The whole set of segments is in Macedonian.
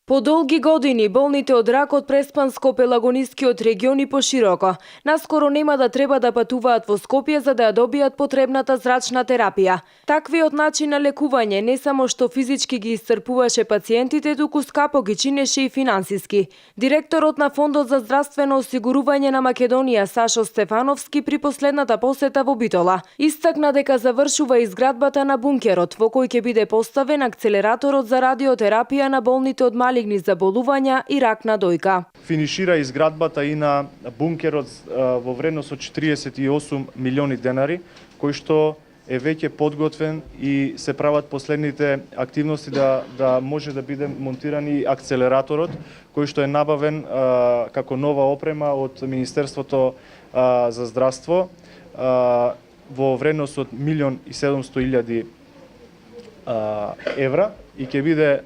По долги години, болните од рак од Преспанско-пелагонискиот регион и пошироко, наскоро нема да треба да патуваат во Скопје за да ја добијат потребната зрачна терапија. Таквиот начин на лекување не само што физички ги исцрпуваше пациентите, туку скапо ги чинеше и финансиски. Директорот на Фондот за здравствено осигурување на Македонија Сашо Стефановски при последната посета во Битола истакна дека завршува изградбата на бункерот во кој ќе биде поставен акцелераторот за радиотерапија на болните од малигни заболувања и рак на дојка. Финишира изградбата и на бункерот во вредност од 48 милиони денари, кој што е веќе подготвен и се прават последните активности да може да биде монтиран и акцелераторот, кој што е набавен како нова опрема од Министерството за здравство во вредност од 1.700.000 евра и ќе биде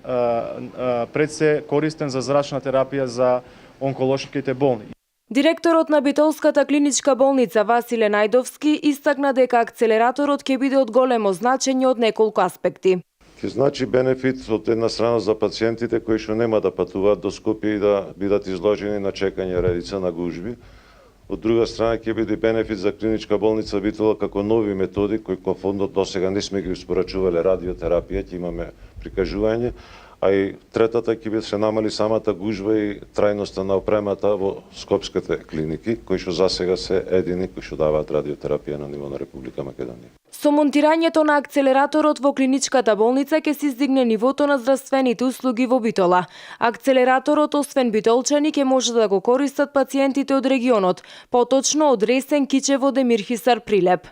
пред се користен за зрачна терапија за онколошките болни. Директорот на Битолската клиничка болница Василе Најдовски истакна дека акцелераторот ќе биде од големо значење од неколку аспекти. Ќе значи бенефит од една страна за пациентите кои што нема да патуваат до Скопје и да бидат изложени на чекање редица на гужби. Од друга страна ќе биде бенефит за клиничка болница Битола како нови методи кои кој фондот досега не сме ги испорачувале радиотерапија, ќе имаме прикажување, а и третата ќе биде се намали самата гужва и трајноста на опремата во скопските клиники, кои што засега се едини кои што даваат радиотерапија на ниво на Република Македонија. Со монтирањето на акцелераторот во клиничката болница ќе се издигне нивото на здравствените услуги во Битола. Акцелераторот, освен битолчани, ќе може да го користат пациентите од регионот, поточно од Ресен, Кичево, Демирхисар, Прилеп.